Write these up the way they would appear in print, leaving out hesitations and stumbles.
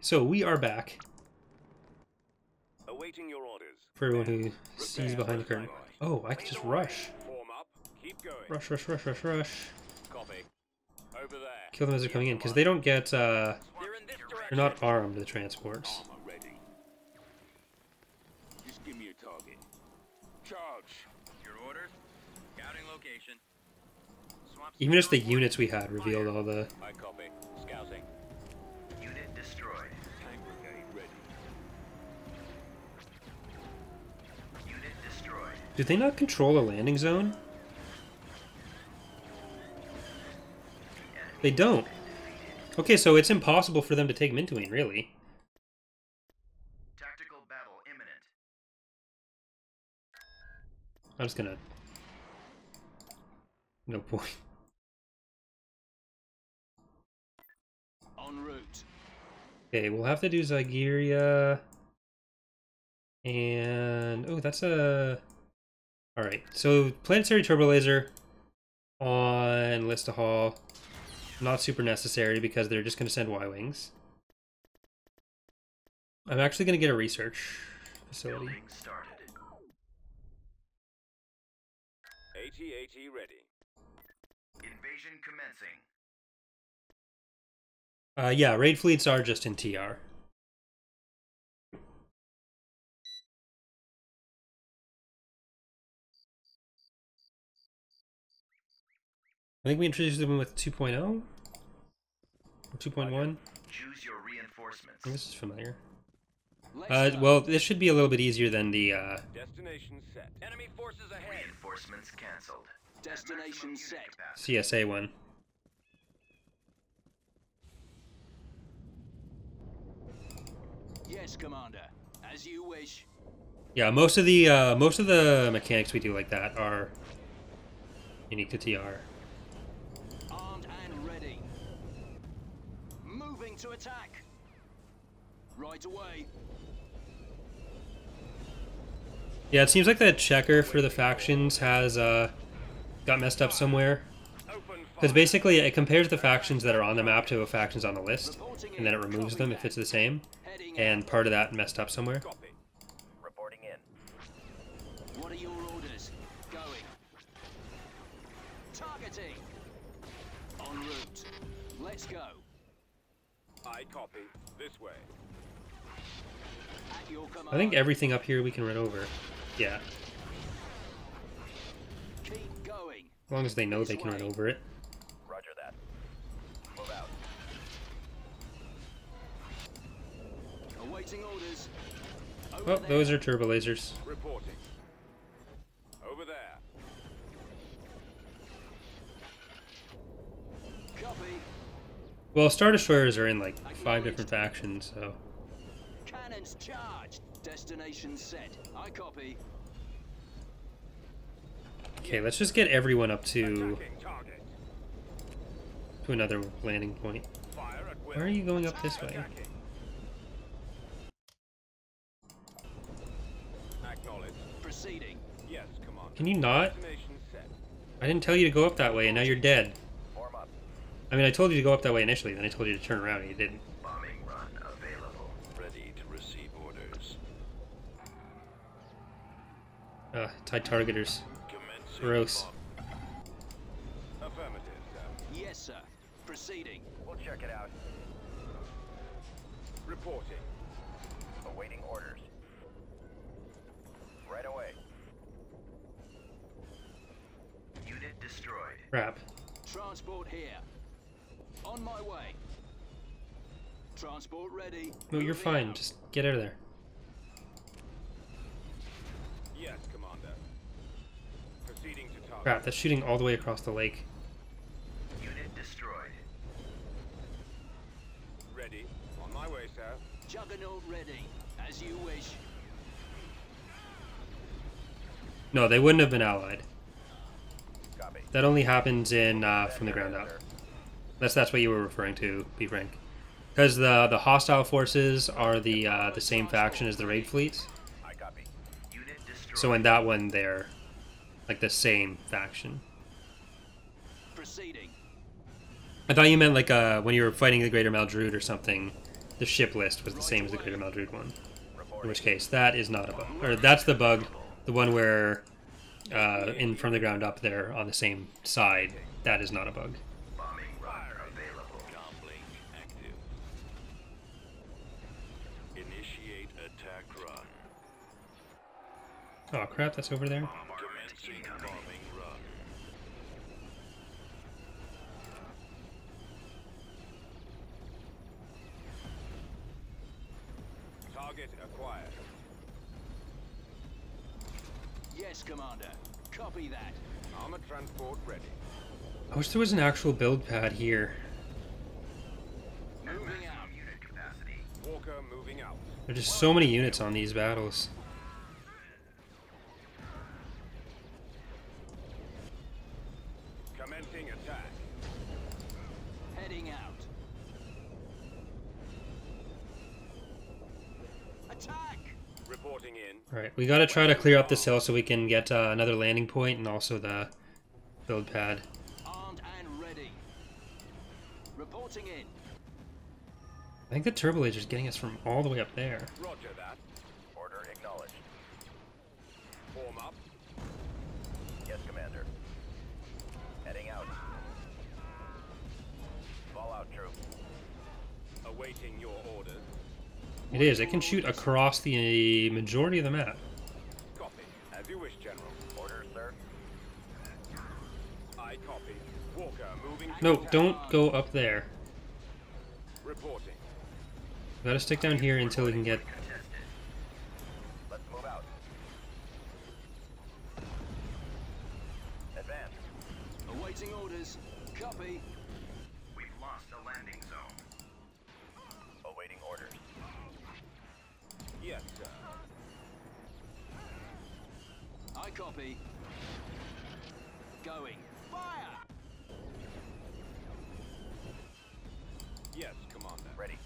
so we are back. Awaiting your orders. For everyone who sees behind the curtain. Oh, I can just rush. Form up. Keep going. Rush, rush, rush, rush, rush. Copy. Over there. Kill them as they're coming in, because they don't get, they're They're in this direction. not armed, the transports. Armor ready. Just give me a target. Charge. Your orders? Scouting location. Swamp Even just the units we had revealed all the... I copy. Scouting. unit destroyed. Tank brigade ready. Unit destroyed. Do they not control a landing zone? They don't. Okay, so it's impossible for them to take Mintuine, really. Tactical battle imminent. I'm just gonna... No point. En route. Okay, we'll have to do Zygeria. And... Oh, that's a... Alright, so Planetary Turbo Laser on Lista Hall. Not super necessary because they're just going to send Y-Wings. I'm actually going to get a research facility. Building started. AT-AT ready. Invasion commencing. Yeah, raid fleets are just in TR. I think we introduced them with 2.0 or 2.1. Choose your reinforcements. This is familiar. Let's go. Well, this should be a little bit easier than the Destination set. Enemy forces ahead. Reinforcements cancelled. Destination Unit set. capacity. CSA one. Yes, Commander. As you wish. Yeah, most of the mechanics we do like that are unique to TR. Armed and ready. Moving to attack. Right away. Yeah, it seems like the checker for the factions has got messed up somewhere. Open Because fire. basically it compares the factions that are on the map to the factions on the list, and then it removes them if it's the same. Heading And out. part of that messed up somewhere. Copy. Reporting in. What are your orders? Going. Targeting. En route. Let's go. I copy. This way. At your command. I think everything up here we can run over. Yeah, Keep going. as long as they know they can run over it. Roger that. Move out. Awaiting orders. Oh, those are turbo lasers. Reporting. Over there. Copy. Well, Star Destroyers are in like 5 different factions, so... Cannons charged. Destination set. I copy. Okay, let's just get everyone up to Attacking target. another landing point. Fire at will. Why are you going up this way? Attacking. Acknowledged. Proceeding. Yes, Commander. Can you not? Destination set. I didn't tell you to go up that way, and now you're dead. Form up. I mean, I told you to go up that way initially, then I told you to turn around, and you didn't. Bombing run available. Ready to receive orders. TIE targeters. Commencing. Gross. Affirmative, sir. Yes, sir. Proceeding. We'll check it out. Reporting. Awaiting orders. Right away. Unit destroyed. Crap. Transport here. On my way. Transport ready. No, you're Moving fine. out. Just get out of there. Yes, Commander. Proceeding to target. Crap, that's shooting all the way across the lake. Unit destroyed. Ready. On my way, sir. Juggernaut ready. As you wish. No, they wouldn't have been allied. Copy. That only happens in from the ground up. That's what you were referring to, be frank. Because the hostile forces are the same faction as the raid fleets. I copy. Unit destroyed. So in that one, they're like the same faction. Proceeding. I thought you meant like when you were fighting the Greater Maldrude or something. the ship list was the same as the Greater Maldred one. In Reporting. which case, that is not a bug. Or that's the bug, the one where in from the ground up there on the same side, that is not a bug. Bombing run available. Comlink active. Initiate attack run. Oh crap, that's over there. Commencing bombing run. Target acquired. Yes, Commander. Copy that. Armored transport ready. I wish there was an actual build pad here. Moving out. Unit capacity. Walker moving out. There's just so many units on these battles. Commencing attack. Heading out. Attack! Reporting in. Alright, we gotta try to clear up this hill so we can get another landing point and also the build pad. Armed and ready. Reporting in. I think the turbo laser is getting us from all the way up there. Roger that. Order acknowledged. Form up. Yes, Commander. Heading out. Fallout troop. Awaiting your orders. It is, it can shoot across the majority of the map. Copy. As you wish, General. Orders, sir. I copy. Walker moving. to No, attack. don't go up there. Reporting. We gotta stick down here until we can get... Contested. Let's move out. Advance. Awaiting orders. Copy. We've lost the landing zone. Awaiting orders. Yes, sir. I copy. Going. Fire! Yes, Commander. Ready.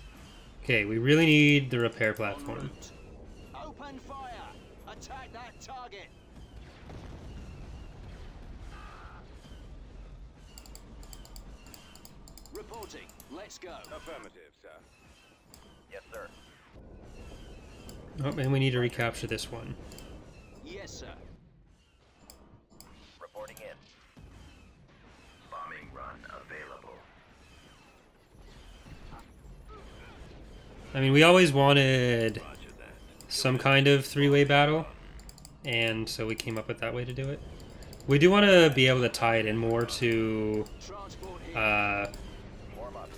Okay, we really need the repair En platform. route. Open fire! Attack that target! Reporting. Let's go. Affirmative, sir. Yes, sir. Oh, and we need to recapture this one. Yes, sir. Reporting in. Bombing run available. I mean, we always wanted Roger that. some kind of three-way battle, and so we came up with that way to do it. We do want to be able to tie it in more to Transport in. Warm up.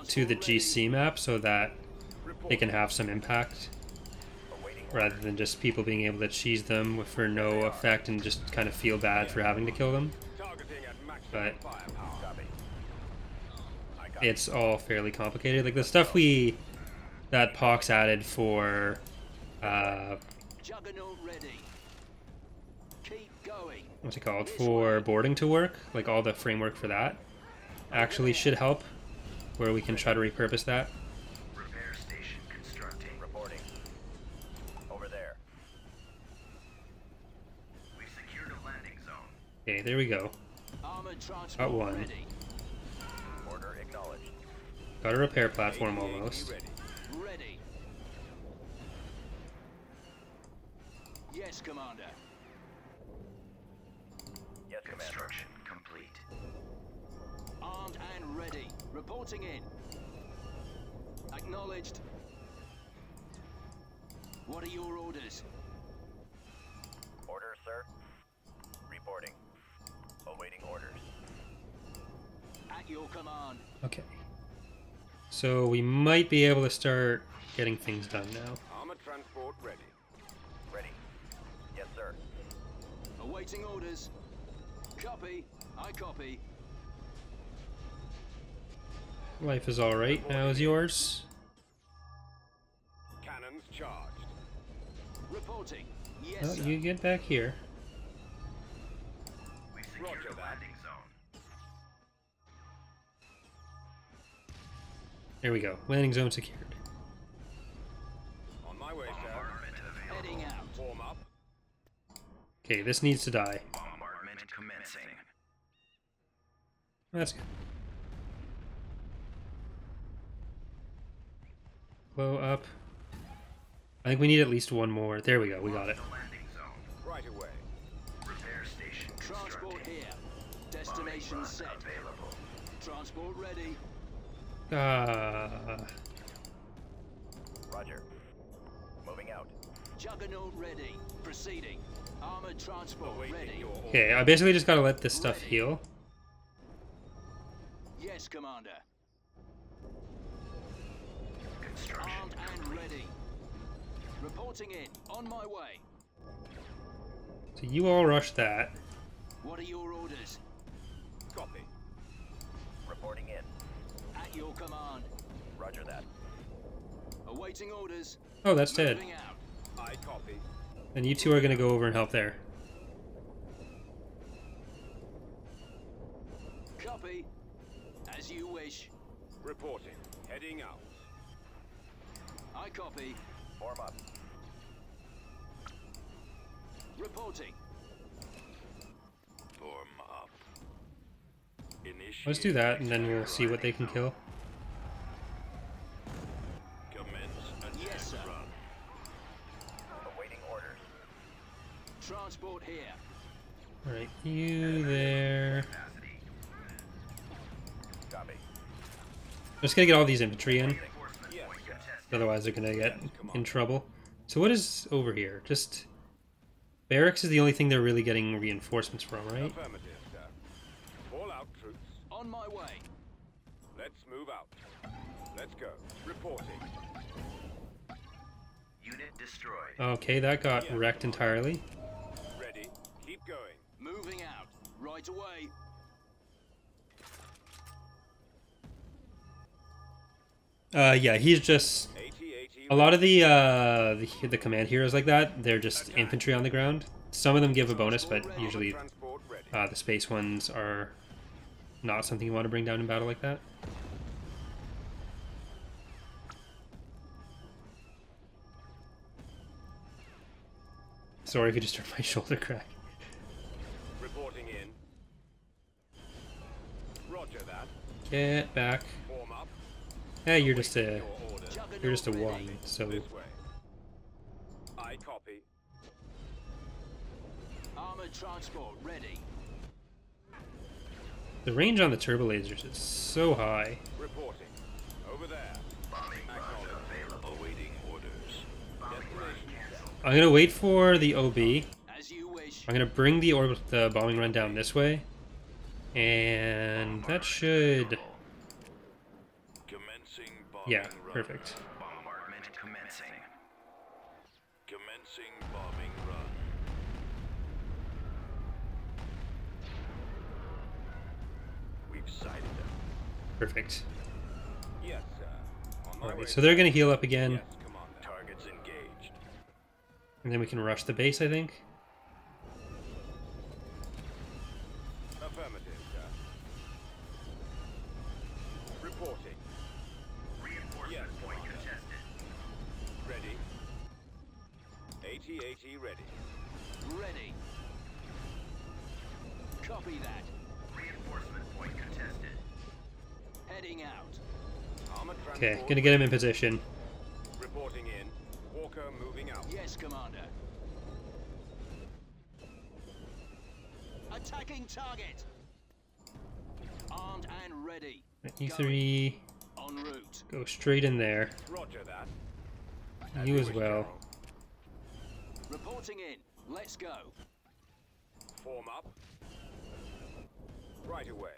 to the Transport GC map so that ready. they can have some impact Awaiting rather than just people being able to cheese them for no effect and just kind of feel bad for having to kill them. Targeting at maximum But firepower. copy. I got it's all fairly complicated. Like the stuff that Pox added for Juggernaut ready. Keep going. what's it called, for boarding to work, like all the framework for that actually should help, where we can try to repurpose that. repair station constructing. Reporting. Over there. We've secured a landing zone. Okay, there we go. Armored transport Got one. ready. Order acknowledged. Got a repair platform ADAT almost. Ready. Ready. Yes, Commander. Yes, Commander. Construction complete. Armed and ready. Reporting in. Acknowledged. What are your orders? Order, sir. Reporting. Awaiting orders. At your command. Okay. So we might be able to start getting things done now. Armored transport ready. Ready. Yes, sir. Awaiting orders. Copy. I copy. Life is alright. Now is yours. Cannons charged. Reporting. Yes, Oh, sir. you get back here. We've secured Roger a that. landing zone. There we go. Landing zone secured. On my way, sir. Bombardment available. Heading out. Form up. Okay, this needs to die. Bombardment commencing. That's good. blow up. I think we need at least one more. There we go. We got it. The landing zone. Right away. Repair station Transport constructed. here. Destination Bombing run set. available. Transport ready. Roger. Moving out. Juggernaut ready. Proceeding. Armored transport ready. Okay, I basically just gotta let this stuff heal. Yes, Commander. Construction Armed and complete. ready. Reporting in. On my way. So you all rush that. What are your orders? Copy. Reporting in. At your command. Roger that. Awaiting orders. Oh, that's dead. Moving out. I copy. And you two are gonna go over and help there. Copy. As you wish. Reporting. Heading out. I copy. Form up. Reporting. Form up. Initiate. Let's do that, and then we'll see what they can kill. Commence attack Yes, sir. run. Awaiting orders. Transport here. Alright, you there. Copy. I'm just gonna get all these infantry in. Yes, sir. Otherwise they're gonna get in trouble. So what is over here? Just... barracks is the only thing they're really getting reinforcements from, right? Affirmative, sir. All out troops. On my way. Let's move out. Let's go. Reporting. Unit destroyed. Okay, that got wrecked entirely. Ready. Keep going. Moving out. Right away. Yeah, he's just... a lot of the command heroes like that, they're just infantry on the ground. Some of them give a bonus, but usually Transport ready. the space ones are not something you want to bring down in battle like that. Sorry if you just heard my shoulder crack. Reporting in. Roger that. Get back. Form up. Hey, you're just a Your order. you're just a one, so This way. I copy. Armored transport ready. the range on the turbo lasers is so high. Reporting. Over there. Bombing run available. Awaiting orders. Destination set. I'm gonna wait for the OB. As you wish. I'm gonna bring the bombing run down this way, and that should, Commencing bombing yeah, run. perfect. Bombardment commencing. Commencing bombing run. We've sighted them. Perfect. Yes, sir. On my way. Alright, so they're gonna heal up again, Yes, Commander. Targets engaged. and then we can rush the base, I think. Affirmative, sir. Reporting. Reinforcement point contested. Ready. AT-AT ready. Ready. Copy that. Reinforcement point contested. Heading out. Armored Okay, transport gonna get him in position. reporting in. Walker moving out. Yes, Commander. Attacking target. Armed and ready. You three, En route. go straight in there. Roger that. You you as wish, well. General. Reporting in. Let's go. Form up. Right away.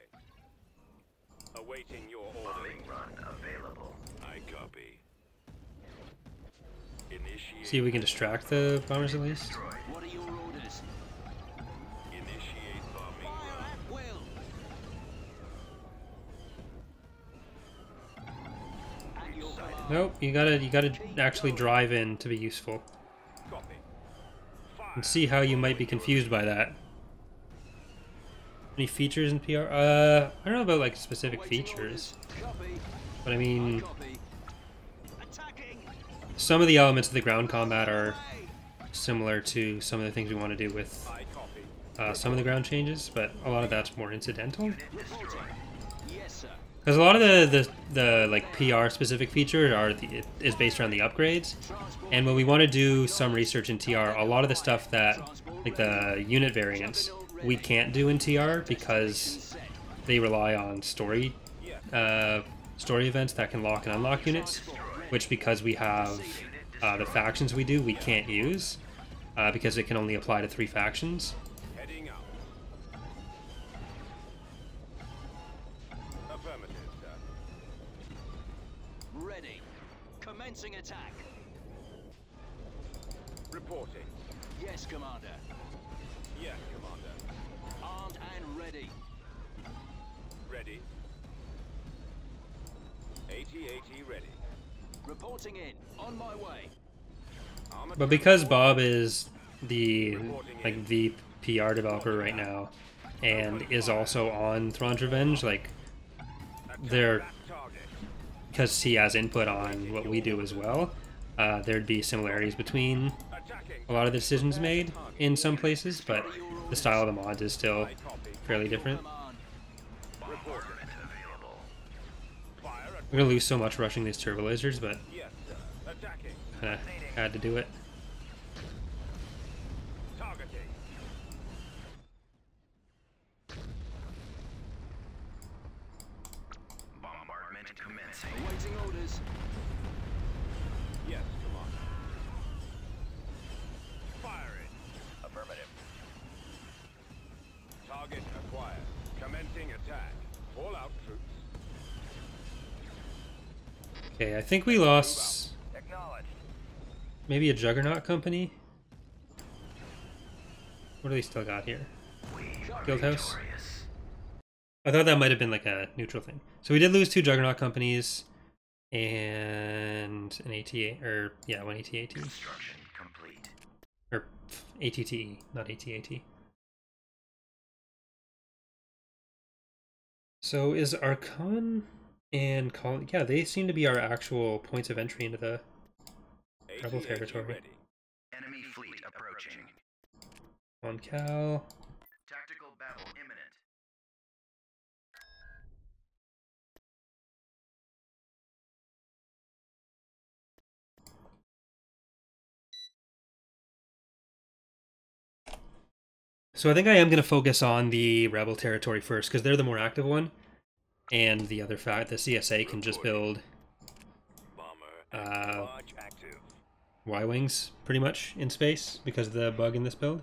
Awaiting your order. Bombing run available. I copy. Initiate. See if we can distract the bombers at least. Destroyed. What are your orders? Initiate bombing Fire run. at will. At your command. Nope, you gotta actually drive in to be useful. Copy. Fire. And see how you might be confused by that. Any features in PR? I don't know about like specific Awaiting features, orders. Copy. but I mean, Copy. Attacking. some of the elements of the ground combat are Away. similar to some of the things we want to do with I copy. some of the ground changes, but a lot of that's more incidental. Reporting. Yes, sir. Because a lot of the like PR specific features is based around the upgrades, and when we want to do some research in TR, a lot of the stuff that like the unit variants we can't do in TR because they rely on story events that can lock and unlock units, which because we have the factions we can't use because it can only apply to 3 factions. Heading up. Affirmative, sir. Ready. Commencing attack. Reporting. Yes, Commander. Yes, Commander. Armed and ready. Ready. AT-AT ready. Reporting in. On my way. Armor But because Bob is the like VPR developer right now, and is also on Thrawn's Revenge, like they're because he has input on what we do as well. There'd be similarities between a lot of the decisions made in some places, but the style of the mods is still fairly different. We're gonna lose so much rushing these turbo lasers, but Yes, sir. Attacking. kinda had to do it. Targeting. Bombardment commencing. Awaiting orders. Yes, Commander. Firing. Affirmative. Target acquired. Commencing attack. All out troops. Okay, I think we lost Acknowledged. maybe a Juggernaut company. What do they still got here? Guildhouse? Victorious. I thought that might have been like a neutral thing. So we did lose 2 Juggernaut companies and an AT, or yeah, 1 AT-AT. Construction complete. Or ATTE, not AT-AT. So is Archon and yeah, they seem to be our actual points of entry into the Rebel AT-AT territory. ready. Enemy fleet approaching. On Cal. Tactical battle imminent. So I think I am going to focus on the Rebel territory first, because they're the more active one. And the other fact, the CSA can just build Bomber. Large active. Y-Wings, pretty much, in space, because of the bug in this build.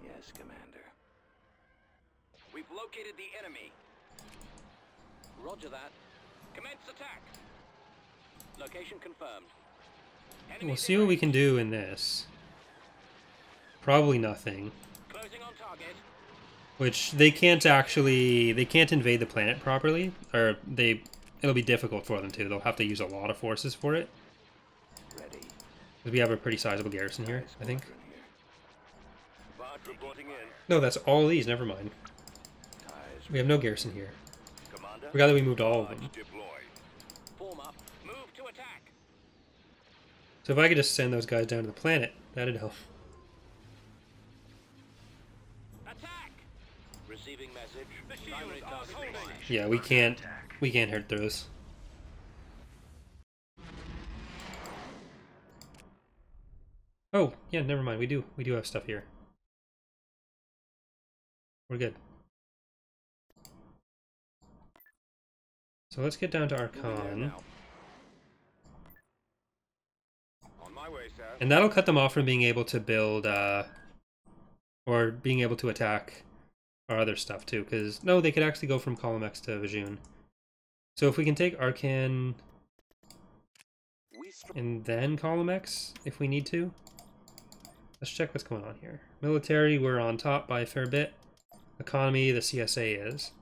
Yes, Commander. We've located the enemy. Roger that. Commence attack. Location confirmed. We'll see what we can do in this. Probably nothing. Closing on target. Which they can't invade the planet properly, or it'll be difficult for them to. They'll have to use a lot of forces for it. Ready. 'Cause we have a pretty sizable garrison here, I think. Barge reporting in. No, that's all these, never mind. Ties. We have no garrison here. Commander. Forgot that we moved all of them. Barge deployed. Form up. Move to attack. So if I could just send those guys down to the planet, that'd help. Attack. Receiving message. The shields are holding. Yeah, we can't hurt those. Oh, yeah, never mind. We do have stuff here. We're good. So let's get down to Archon. On my way, sir. And that'll cut them off from being able to build, or being able to attack our other stuff too. Because, no, they could actually go from Column X to Vajun. So if we can take Arcan and then Column X, if we need to. Let's check what's going on here. Military, we're on top by a fair bit. Economy, the CSA is.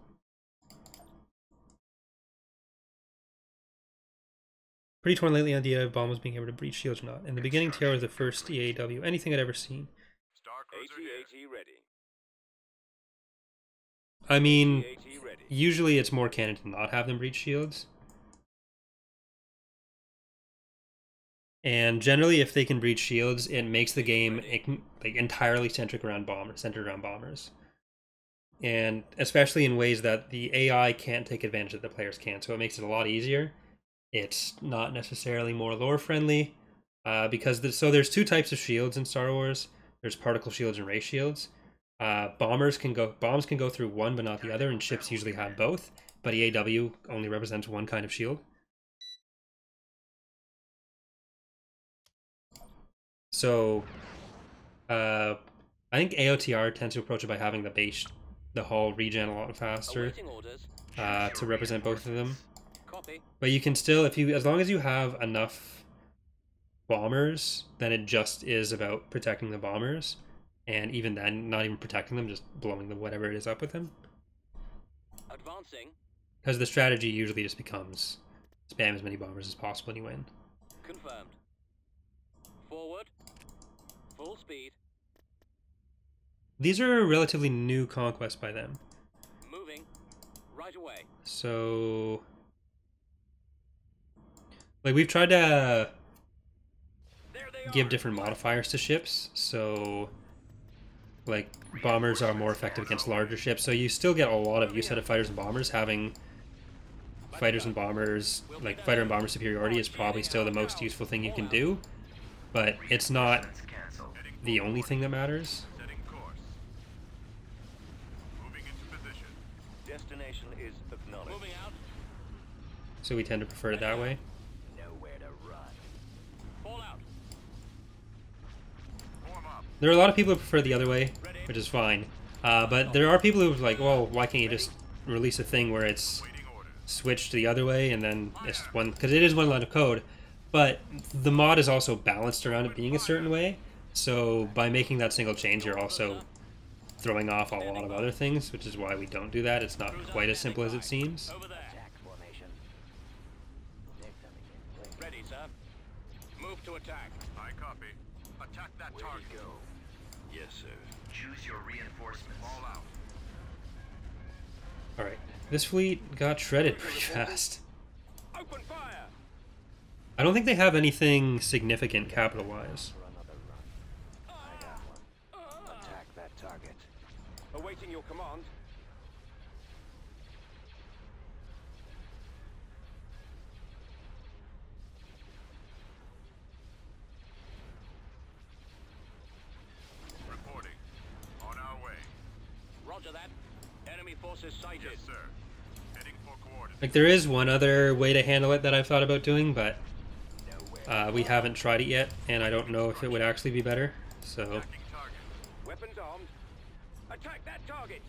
Pretty torn lately on the idea of bombs being able to breach shields or not. In the beginning, TR was the first EAW anything I'd ever seen. Star Cruiser AT ready. I mean, AT ready. usually it's more canon to not have them breach shields. And generally, if they can breach shields, it makes the game like entirely centered around bombers, and especially in ways that the AI can't take advantage of, the players can. So it makes it a lot easier. It's not necessarily more lore friendly, because there's two types of shields in Star Wars. There's particle shields and ray shields. Bombs can go through one but not the other, and ships usually have both. But EAW only represents one kind of shield. So, I think AOTR tends to approach it by having the hull regen a lot faster, to represent both of them. But you can still, as long as you have enough bombers, then it just is about protecting the bombers, and even then, not even protecting them, just blowing whatever it is up with them. Advancing. Because the strategy usually just becomes spam as many bombers as possible and you win. Confirmed. Forward. Full speed. These are a relatively new conquest by them. Moving. Right away. So, like, we've tried to give different modifiers to ships. So, like, bombers are more effective against larger ships. So you still get a lot of use out of fighters and bombers. Having fighters and bombers, like fighter and bomber superiority, is probably still the most useful thing you can do. But it's not the only thing that matters. Setting course. Moving into position. Destination is acknowledged. Moving out. So we tend to prefer it that way. Nowhere to run. Fall out. Form up. There are a lot of people who prefer the other way, which is fine. But there are people who are like, well, why can't you just release a thing where it's Waiting orders. switched to the other way, and then it's one, because it is one line of code. But the mod is also balanced around it being a certain way. So by making that single change, you're also throwing off a lot of other things, which is why we don't do that. It's not quite as simple as it seems. Over there. Attack formation. Ready, sir. Move to attack. I copy. Attack that target. Go. Yes, sir. Choose your reinforcements. Fall out. Alright, this fleet got shredded pretty fast. Open fire. I don't think they have anything significant capital-wise. For another run. I got one. Attack that target. Awaiting your command. Reporting. On our way. Roger that. Enemy forces sighted. Yes, sir. Heading for coordinates. Like, there is one other way to handle it that I've thought about doing, but we haven't tried it yet, and I don't know if it would actually be better, so... Attacking target. Weapons armed. Attack that target.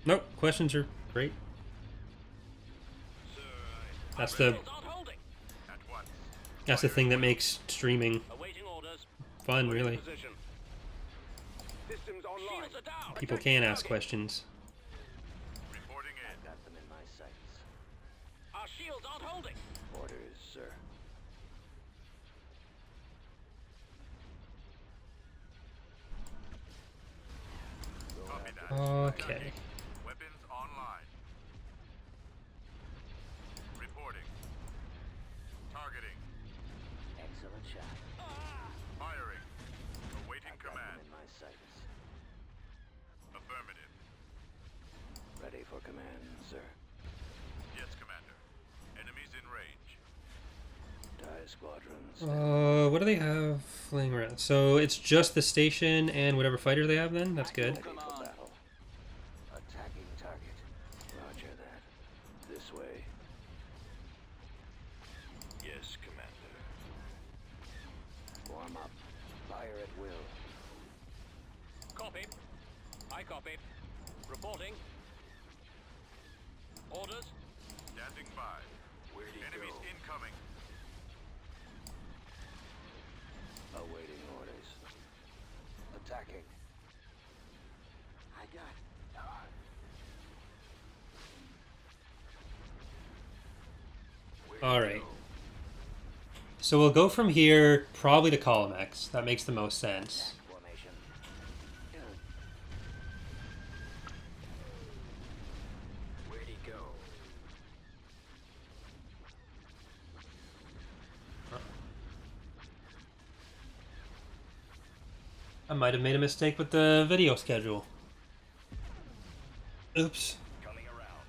Nope, questions are great. Sir, That's the Shields aren't holding. at once. that's the thing that makes streaming Awaiting orders. fun, really. Position. Systems online. Shields are down. People can ask questions. Reporting in. Got them in my sights. Our shields aren't holding. Orders, sir. Copy that. Okay. Weapons online. Reporting. Targeting. Excellent shot. Firing. Awaiting command. in my sights. Affirmative. Ready for command, sir. Yes, Commander. Enemies in range. TIE squadrons. What do they have flying around? So it's just the station and whatever fighter they have then? That's good. Ready for battle. Attacking target. Roger that. This way. Yes, Commander. Warm up. Fire at will. Copy. I copy. Reporting. Orders. Standing by. Where'd he Enemies go? incoming. Awaiting orders. Attacking. I got. Alright. So we'll go from here probably to column X. That makes the most sense. Formation. Where'd he go? might have made a mistake with the video schedule. Oops. Coming around.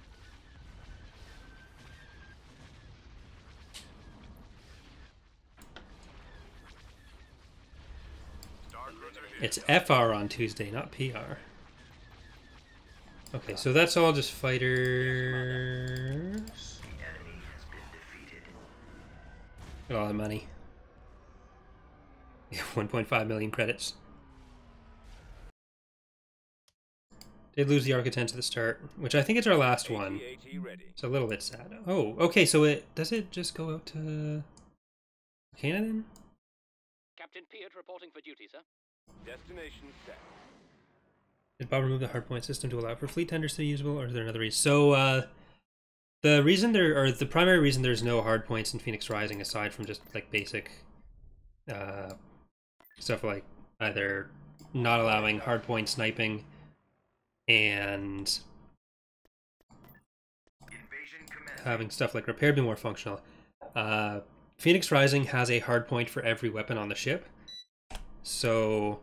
Star Cruiser here. It's FR on Tuesday, not PR. Okay, so that's all just fighters. The enemy has been defeated. Got all the money. 1.5 million credits. Did lose the Architect at the start, which I think is our last one. AT ready. It's a little bit sad. Oh, okay, so does it just go out to Canada then? Captain Peart reporting for duty, sir. Destination set. Did Bob remove the hardpoint system to allow for fleet tenders to be usable, or is there another reason? So, the reason the primary reason there's no hardpoints in Phoenix Rising, aside from just like basic stuff like either not allowing hardpoint sniping and having stuff like repair be more functional. Phoenix Rising has a hardpoint for every weapon on the ship. So,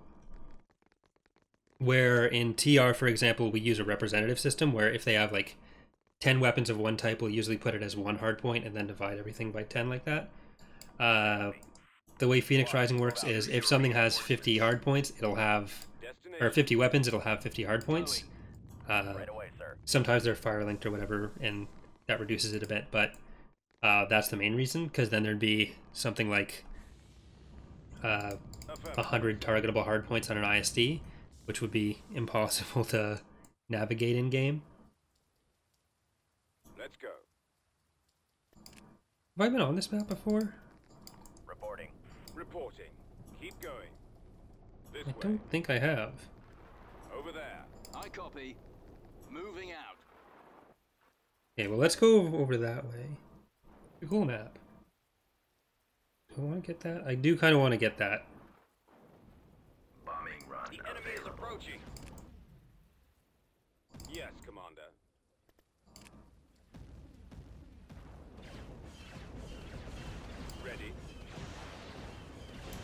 where in TR, for example, we use a representative system where if they have like 10 weapons of one type, we'll usually put it as one hardpoint and then divide everything by 10 like that. The way Phoenix Rising works is if something has 50 hardpoints, it'll have, or 50 weapons, it'll have 50 hardpoints. Right away, sir. Sometimes they're fire linked or whatever, and that reduces it a bit, but that's the main reason, because then there'd be something like 100 targetable hardpoints on an ISD, which would be impossible to navigate in game. Let's go. Have I been on this map before? Reporting. Reporting. Keep going. This I way. don't think I have. Over there. I copy. Moving out. Okay, well, let's go over that way. It's a cool map. Do I want to get that? I do kind of want to get that. Bombing run The enemy is available. approaching. Yes, Commander. Ready.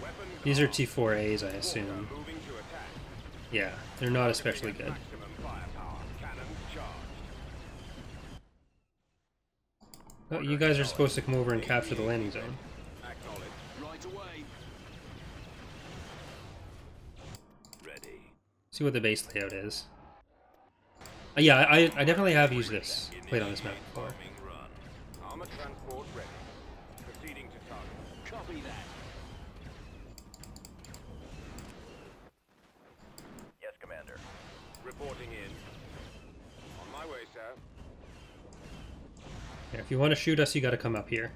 Weapon These are call. T4As, I Order assume. moving to attack. Yeah, they're not especially good. Maximum firepower. Cannons charged. Oh, you guys are supposed to come over and capture the landing zone. Acknowledge. Right away. Ready. See what the base layout is. Yeah, I definitely have used this. Played on this map before. Bombing run. Armor transport ready. Proceeding to target. Copy that. Yes, Commander. Reporting in. On my way, sir. Yeah, if you want to shoot us, you got to come up here,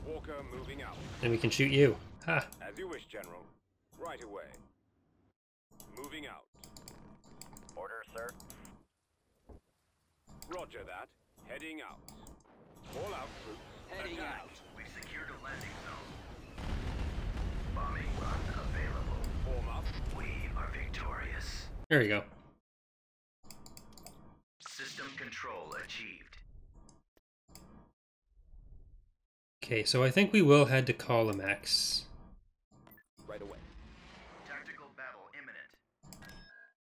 Walker moving out. and we can shoot you. Ha! As you wish, General. Right away. Moving out. Order, sir. Roger that. Heading out. All out troops. Heading Attack. out. We've secured a landing zone. Bombing run available. Form up. We are victorious. There you go. System control achieved. Okay, so I think we will head to Column X. Right away. Tactical battle imminent.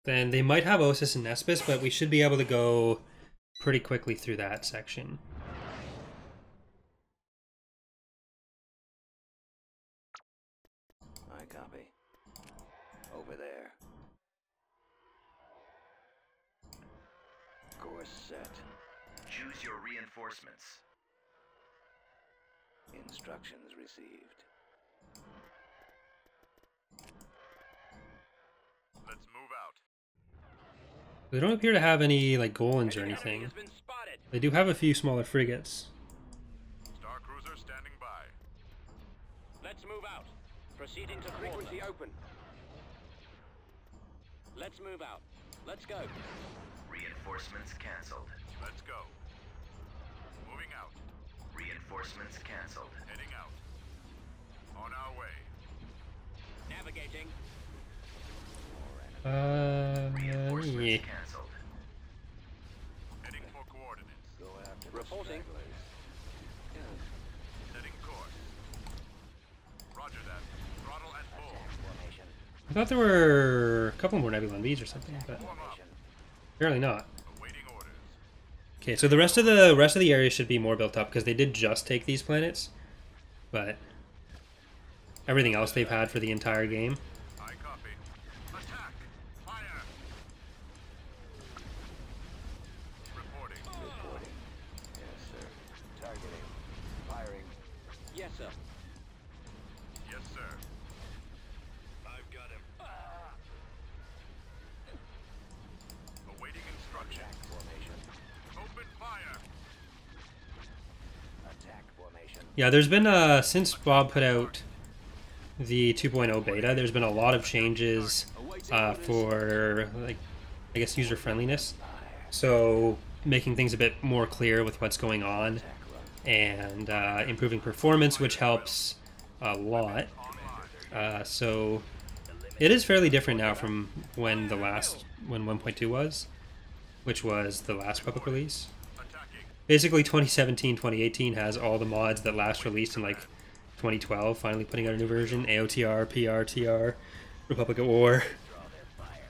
Then they might have Osis and Nespis, but we should be able to go pretty quickly through that section. I copy. Over there. Course set. Choose your reinforcements. Instructions received. Let's move out. They don't appear to have any like Golans or Enemy anything. has been spotted. They do have a few smaller frigates. Star Cruiser standing by. Let's move out. Proceeding to frequency open. Let's move out. Let's go. Reinforcements cancelled. Let's go. Moving out. Reinforcements cancelled. Heading out. On our way. Navigating. Reinforcements Yeah. cancelled. Heading for coordinates. Go after Reporting. the stragglers. Setting course. Roger that. Throttle and pull. Formation I thought there were a couple more Nebula Bees or something, but apparently not. Awaiting orders. Okay, so the rest of the area should be more built up because they did just take these planets, but everything else they've had for the entire game. I copy. Attack! Fire! Reporting. Reporting. Yes, sir. Targeting. Firing. Yes, sir. Yes, sir. I've got him. Awaiting instruction. Attack formation. Open fire! Attack formation. Yeah, there's been since Bob put out the 2.0 beta, there's been a lot of changes for, like, I guess, user friendliness. So making things a bit more clear with what's going on and improving performance, which helps a lot. So it is fairly different now from when 1.2 was, which was the last public release. Attacking. Basically 2017, 2018 has all the mods that last released in like 2012, finally putting out a new version. AOTR, PR, TR, Republic at War. Draw their fire.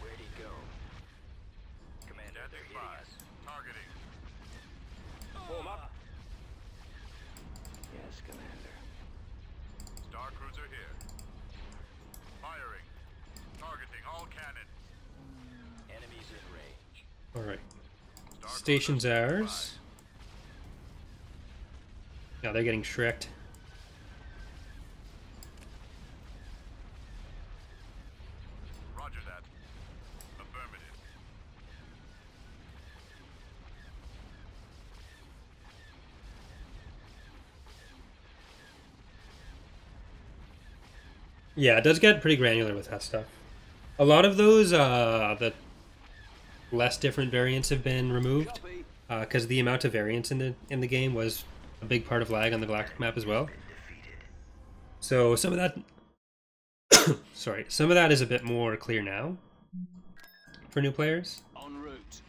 Where'd he go? Commander, they're hitting us. Targeting. Form up. Yes, Commander. Star Cruiser here. Firing. Targeting all cannons. Enemies in range. Alright. Star Station's Cruiser ours. Now they're getting shreked. Roger that. Affirmative. Yeah, it does get pretty granular with that stuff. A lot of those, the less different variants have been removed Copy. because the amount of variance in the game was a big part of lag on the Galactic map as well. So some of that, sorry, some of that is a bit more clear now for new players. En route.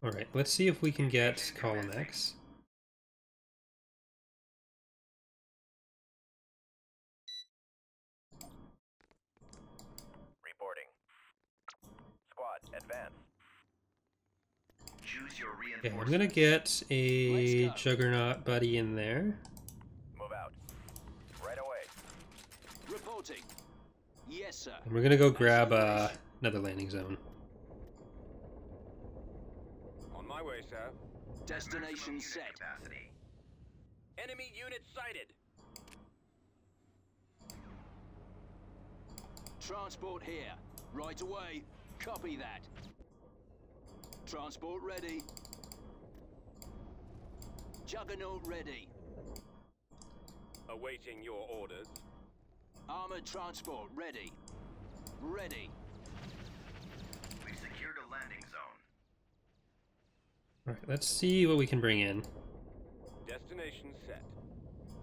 All right, let's see if we can get Column X. Reporting. Squad, advance. Choose your Okay, I'm reinforcements. gonna get a Let's go. Juggernaut buddy in there. Move out. Right away. Reporting. Yes, sir. And we're gonna go grab another landing zone. On my way, sir. Destination set. Capacity. Enemy unit sighted. Transport here. Right away. Copy that. Transport ready. Juggernaut ready. Awaiting your orders. Armored transport ready. Ready. We've secured a landing zone. All right, let's see what we can bring in. Destination set.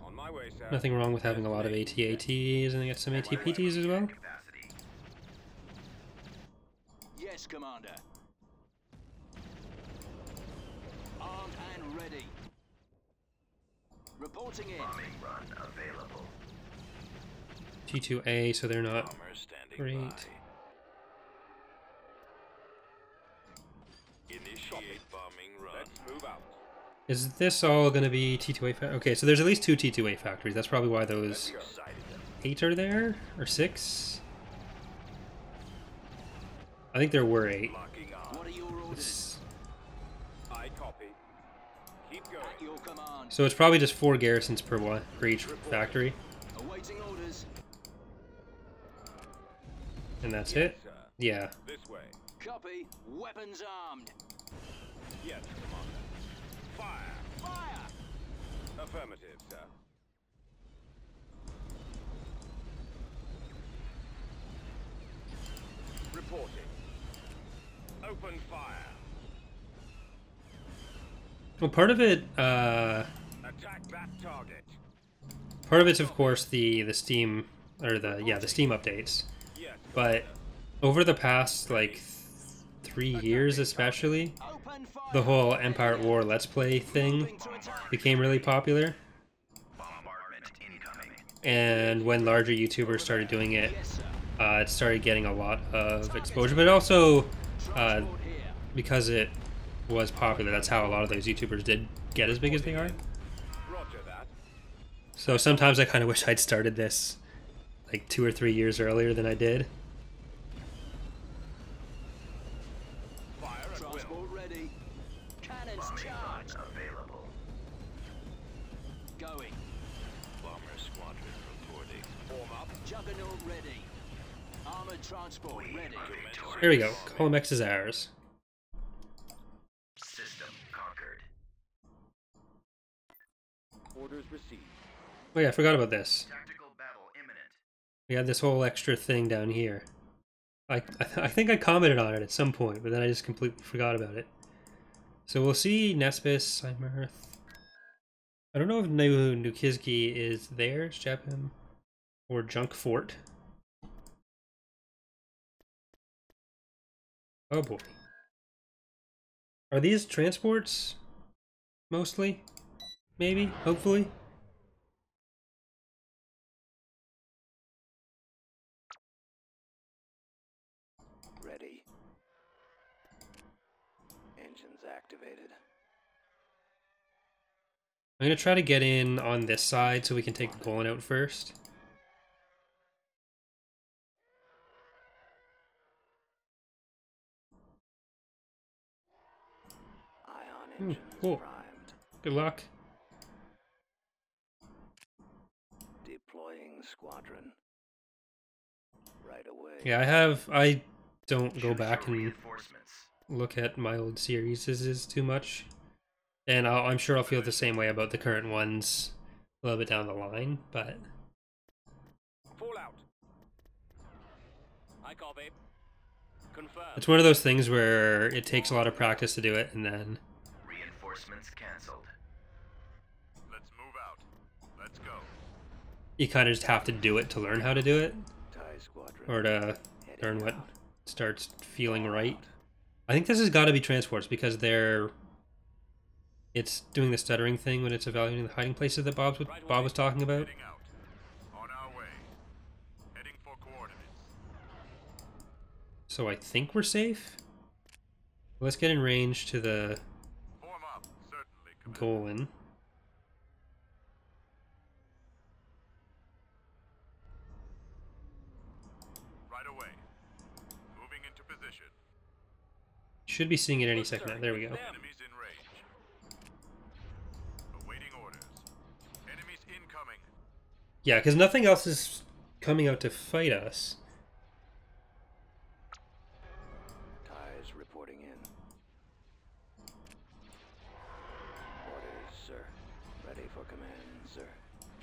On my way, sir. Nothing wrong with having a lot of AT-ATs and get some AT-PTs as well. Capacity. Yes, Commander. Armed and ready. Reporting in. Bombing run available. T2A, so they're not Bomber standing great. by. Initiate bombing run. Let's move out. Is this all going to be T2A? Okay, so there's at least 2 T2A factories. That's probably why those 8 are there, or 6. I think there were 8. Locking on. What are your orders? It's- I copy. Keep going. At your command. So it's probably just 4 garrisons per one for each factory, Awaiting orders. and that's Yes, it. sir. Yeah. This way. Copy. Weapons armed. Yes, Commander. Fire. Fire! Affirmative, sir. Reporting. Open fire. Well, part of it, Attack that target. part of it's of course the Steam or the Steam updates, Yes. but over the past like 3 years especially, Open Open fire. the whole Empire at War Let's Play thing became really popular. Bombardment incoming. And when larger YouTubers started doing it, Yes, sir. it started getting a lot of exposure. But also, Transport here. because it was popular, that's how a lot of those YouTubers did get as big as they are. Roger that. So sometimes I kind of wish I'd started this like 2 or 3 years earlier than I did. Fire at will. Transport ready. Cannons charged. Available. Going. Bomber squadron reporting. Form up. Juggernaut ready. Armored transport ready. Here we go. Column X is ours. System conquered. Orders received. Oh yeah, I forgot about this. Tactical battle imminent. We had this whole extra thing down here. I think I commented on it at some point, but then I just completely forgot about it. So we'll see Nespis, Simarth. I don't know if Nukizki is there, Shephem, or Junk Fort. Oh boy. Are these transports? Mostly? Maybe? Hopefully? Ready. Engines activated. I'm gonna try to get in on this side so we can take the Golan out first. Ion engines cool. primed. Good luck. Deploying squadron. Right away. Yeah, I don't go back and Reinforcements. look at my old series is too much. And I'm sure I'll feel the same way about the current ones a little bit down the line, but Fall out. I copy. Confirm. it's one of those things where it takes a lot of practice to do it, and then Reinforcements cancelled. Let's move out. Let's go. you kind of just have to do it to learn how to do it, TIE squadron. or to heading learn what out. starts feeling right. I think this has got to be transports because it's doing the stuttering thing when it's evaluating the hiding places that Bob was talking about. Heading out. On our way. Heading for coordinates. So I think we're safe. Let's get in range to the Form up. Certainly, Commander. Golan. Right away. Moving into position. Should be seeing it any second now. There we go. Enemies in range. Awaiting orders. Enemies incoming. Yeah, because nothing else is coming out to fight us. TIEs reporting in. Orders, sir. Ready for command, sir.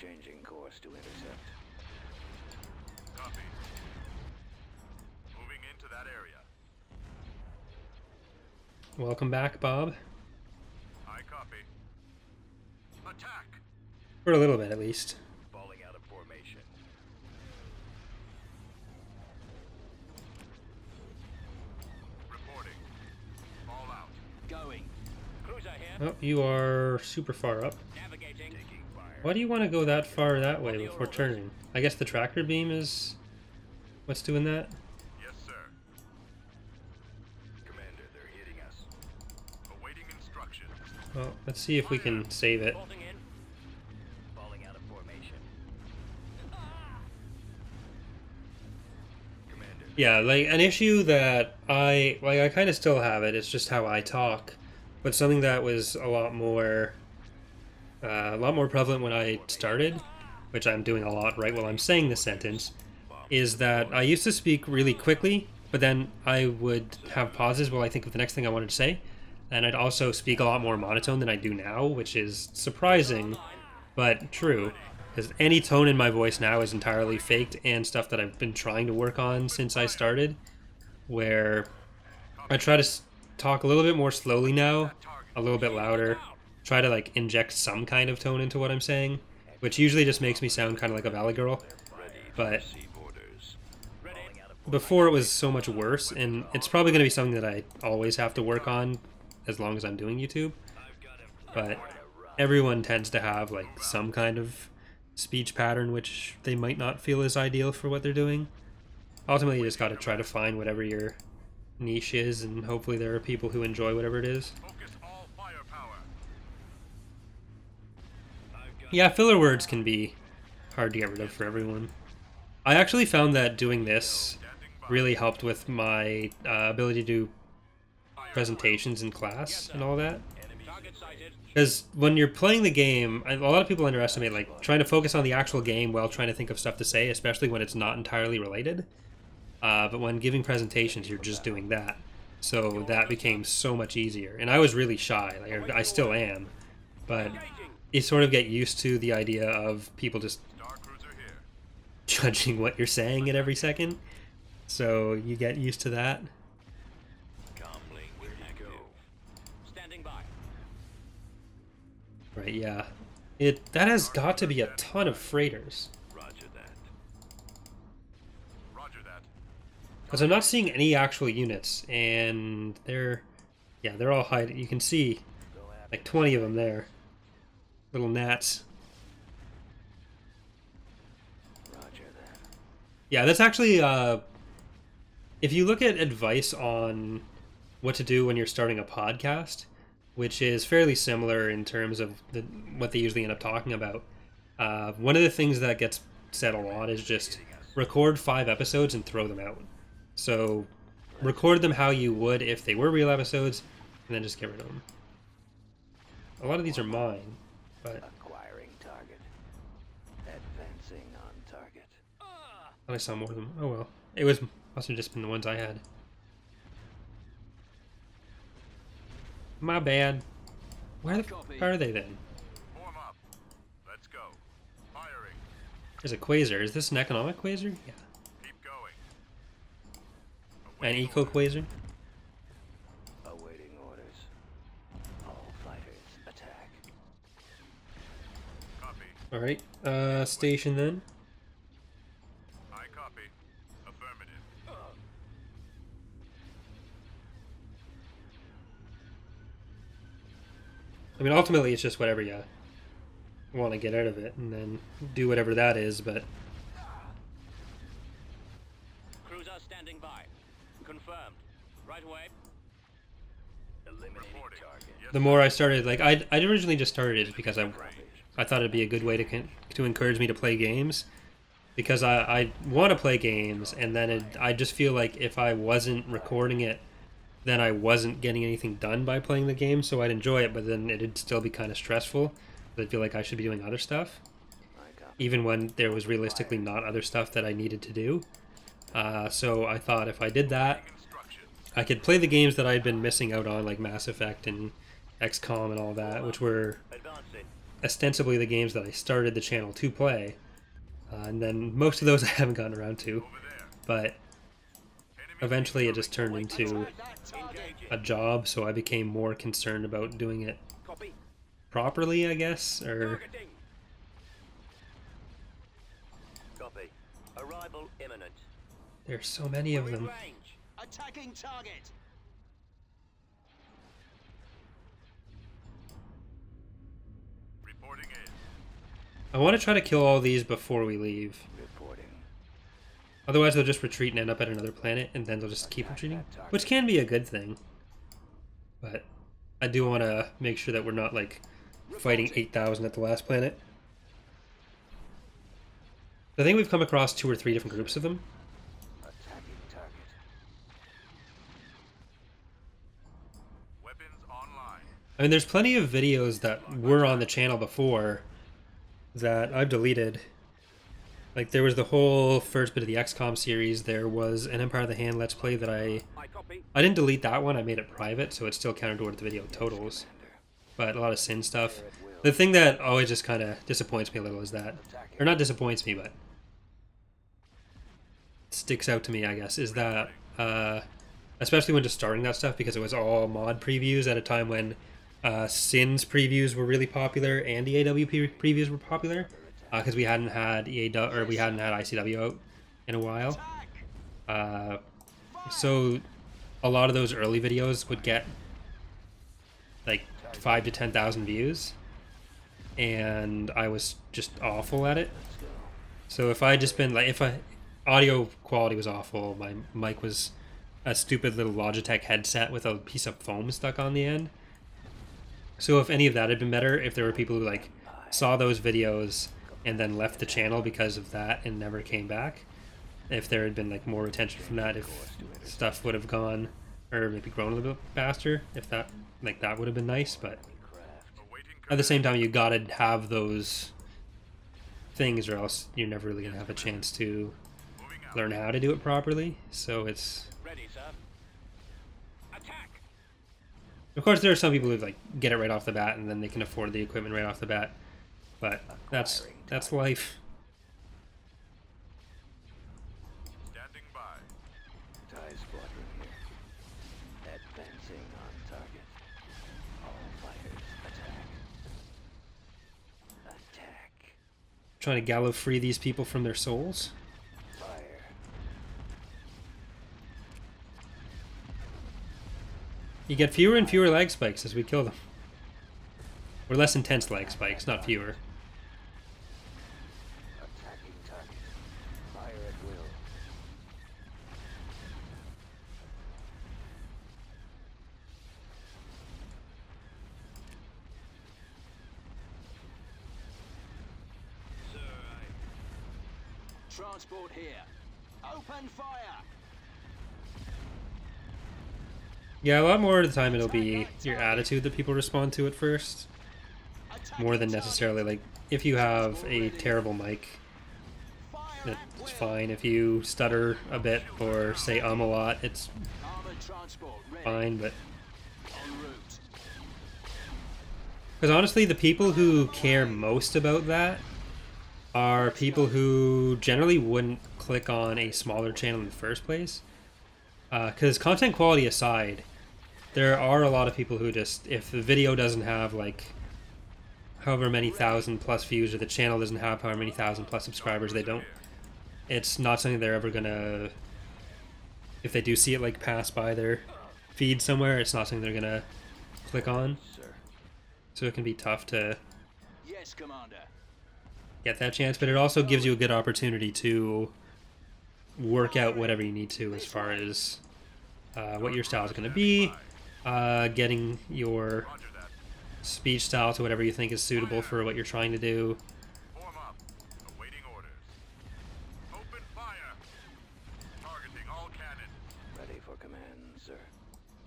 Changing course to intercept. Copy. Moving into that area. Welcome back, Bob. I copy. Attack. For a little bit, at least. Falling out of formation. Reporting. Fall out. Going. Cruiser here. Oh, you are super far up. Navigating. Taking fire. Why do you want to go that far that way before turning? I guess the tractor beam is what's doing that? Yes, sir. Commander, they're hitting us. Awaiting instructions. Well, let's see if we can save it. Bolting in. Falling out of formation. Commander. Yeah, like an issue that I kind of still have it. It's just how I talk, but something that was a lot more prevalent when I started, which I'm doing a lot right while I'm saying this sentence, is that I used to speak really quickly, but then I would have pauses while I think of the next thing I wanted to say, and I'd also speak a lot more monotone than I do now, which is surprising, but true. Because any tone in my voice now is entirely faked and stuff that I've been trying to work on since I started, where I try to talk a little bit more slowly now, a little bit louder, try to like inject some kind of tone into what I'm saying, which usually just makes me sound kind of like a valley girl. But Receive orders. before it was so much worse, and it's probably going to be something that I always have to work on as long as I'm doing YouTube. But everyone tends to have like some kind of speech pattern which they might not feel is ideal for what they're doing. Ultimately, you just got to try to find whatever your niche is, and hopefully there are people who enjoy whatever it is. Yeah, filler words can be hard to get rid of for everyone. I actually found that doing this really helped with my ability to do presentations in class and all that. Because when you're playing the game, a lot of people underestimate like trying to focus on the actual game while trying to think of stuff to say, especially when it's not entirely related. But when giving presentations, you're just doing that. So that became so much easier. And I was really shy. Like, I still am. But you sort of get used to the idea of people just judging what you're saying at every second. So you get used to that. Right, yeah. That has got to be a ton of freighters. Because I'm not seeing any actual units, and they're all hiding. You can see like 20 of them there. Little gnats. Yeah, that's actually, if you look at advice on what to do when you're starting a podcast, which is fairly similar in terms of what they usually end up talking about, one of the things that gets said a lot is just record 5 episodes and throw them out. So record them how you would if they were real episodes, and then just get rid of them. A lot of these are mine, but Acquiring target. Advancing on target. I saw more of them. Oh well. Must have just been the ones I had. My bad. Where the f are they then? Form up. Let's go. Firing. There's a quasar. Is this an economic quasar? Yeah. Keep going. An eco quasar? Awaiting orders. All fighters attack. Copy. Alright. Station then. I copy. Affirmative. I mean, ultimately, it's just whatever you want to get out of it, and then do whatever that is, but Cruiser standing by. Confirmed. Right away. Eliminating target. the more I started, like, I originally just started it because I thought it'd be a good way to encourage me to play games, because I want to play games, and then I just feel like if I wasn't recording it, then I wasn't getting anything done by playing the game, so I'd enjoy it, but then it'd still be kind of stressful. I'd feel like I should be doing other stuff, even when there was realistically not other stuff that I needed to do. So I thought if I did that, I could play the games that I'd been missing out on, like Mass Effect and XCOM and all that, which were ostensibly the games that I started the channel to play. And then most of those I haven't gotten around to, but eventually it just turned into a job, so I became more concerned about doing it Copy. properly, I guess, or Targeting. Copy. Arrival imminent. there's so many of them. Range. Attacking target. Reporting in. I want to try to kill all these before we leave. Reporting. Otherwise they'll just retreat and end up at another planet, and then they'll just keep retreating, which can be a good thing. But I do want to make sure that we're not, like, fighting 8,000 at the last planet. I think we've come across 2 or 3 different groups of them. Attacking target. Weapons online. I mean, there's plenty of videos that were on the channel before that I've deleted. Like, there was the whole first bit of the XCOM series. There was an Empire of the Hand Let's Play that I copy. didn't delete that one. I made it private, so it's still counted toward the video totals. But a lot of sin stuff. The thing that always just kind of disappoints me a little is that, or not disappoints me, but sticks out to me, I guess, is that, especially when just starting that stuff, because it was all mod previews at a time when Sin's previews were really popular and the AWP previews were popular, because we hadn't had we hadn't had ICW out in a while. So a lot of those early videos would get like 5 to 10,000 views, and I was just awful at it. So if I just been like, if audio quality was awful, my mic was a stupid little Logitech headset with a piece of foam stuck on the end. So if any of that had been better, if there were people who like saw those videos and then left the channel because of that and never came back, if there had been like more retention from that, if stuff would have gone or maybe grown a little bit faster, if that that would have been nice. But at the same time, you gotta have those things or else you're never really gonna have a chance to learn how to do it properly. So it's, Ready, sir. Attack! of course there are some people who like get it right off the bat and then they can afford the equipment right off the bat, but that's life. Standing by. TIE squadron here. Advancing on target. All fighters attack. Attack. Trying to gallow free these people from their souls. Fire. You get fewer and fewer lag spikes as we kill them. Or less intense lag spikes, not fewer. Attacking target. Fire at will. Sir, Transport here. Open fire! Yeah, a lot more of the time it'll be your attitude that people respond to at first, more than necessarily like if you have a terrible mic, it's fine. If you stutter a bit or say a lot, it's Armored transport ready. fine. But En route. because honestly, the people who care most about that are people who generally wouldn't click on a smaller channel in the first place. Because content quality aside, there are a lot of people who just, if the video doesn't have like however many thousand plus views or the channel doesn't have however many thousand plus subscribers, it's not something they're ever gonna, if they do see it like pass by their feed somewhere, it's not something they're gonna click on. Sir. So it can be tough to Yes, Commander. get that chance, but it also gives you a good opportunity to work out whatever you need to as far as what your style is going to be, getting your Roger that. speech style to whatever you think is suitable for what you're trying to do. Form up. Awaiting orders. Open fire. Targeting all cannons. Ready for command, sir.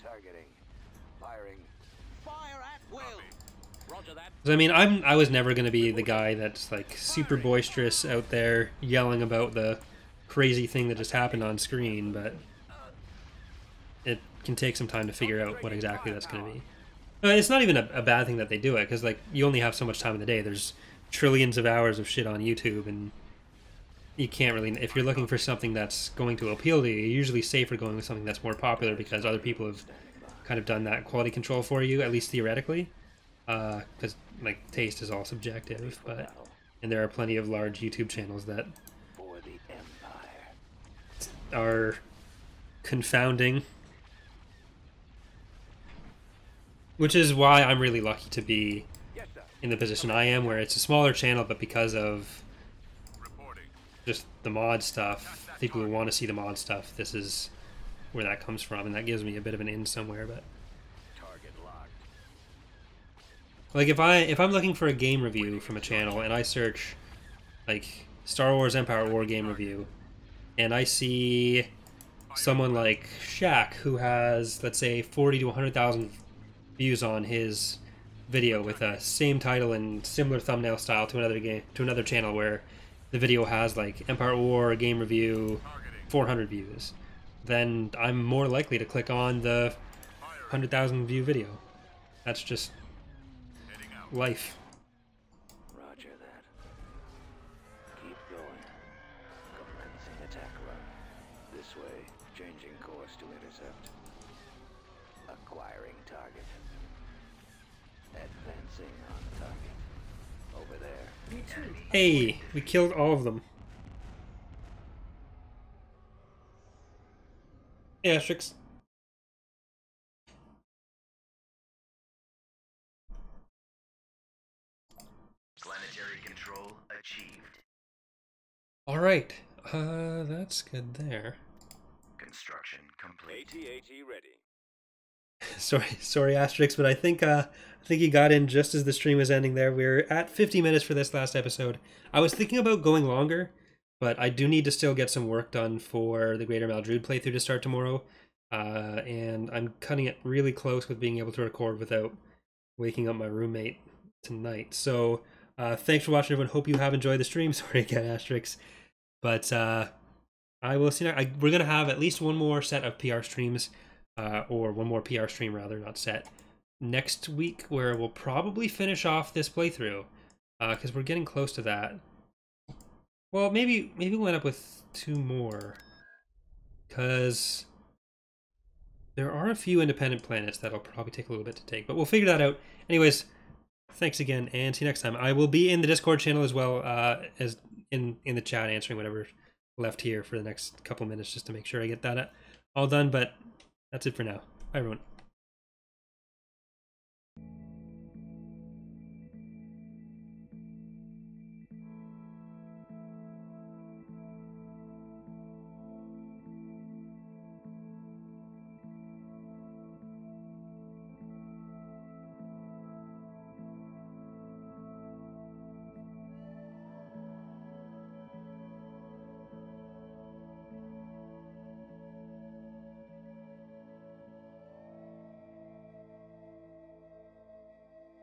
Targeting. Firing. Fire at will. Roger that. 'Cause, I mean, I was never going to be the guy that's like super boisterous out there yelling about the crazy thing that just happened on screen, but it can take some time to figure out what exactly that's going to be. It's not even a bad thing that they do it, because like you only have so much time in the day. There's trillions of hours of shit on YouTube, and you can't really, if you're looking for something that's going to appeal to you, you're usually safer going with something that's more popular because other people have kind of done that quality control for you, at least theoretically. Because like taste is all subjective, but and there are plenty of large YouTube channels that For the Empire. are confounding, which is why I'm really lucky to be Yes, sir. in the position I am, where it's a smaller channel, but because of Reporting. just the mod stuff, people who want to see the mod stuff, this is where that comes from, and that gives me a bit of an in somewhere. But Target locked. like if I'm looking for a game review from a channel and I search like Star Wars Empire War game review, and I see someone like Shaq who has, let's say, 40 to 100,000 views on his video with a same title and similar thumbnail style to another channel where the video has like Empire War game review 400 views, then I'm more likely to click on the 100,000 view video. That's just Heading out. life. Roger that. Keep going. Commencing attack run. This way. Changing course to intercept. Acquiring target. Advancing on target. Over there. Hey, we killed all of them. Yeah, Strix. All right, that's good there. Construction complete. AT-AT ready. Sorry, Asterix, but I think you got in just as the stream was ending there. We're at 50 minutes for this last episode. I was thinking about going longer, but I do need to still get some work done for the Greater Maldrude playthrough to start tomorrow. And I'm cutting it really close with being able to record without waking up my roommate tonight. So thanks for watching, everyone. Hope you have enjoyed the stream. Sorry again, Asterix. But I will see. We're going to have at least one more set of PR streams, or one more PR stream, rather, not set, next week, where we'll probably finish off this playthrough, because we're getting close to that. Well, maybe we'll end up with 2 more, because there are a few independent planets that'll probably take a little bit to take, but we'll figure that out. Anyways, thanks again, and see you next time. I will be in the Discord channel as well, as in the chat, answering whatever left here for the next couple minutes, just to make sure I get that all done. But that's it for now. Bye, everyone.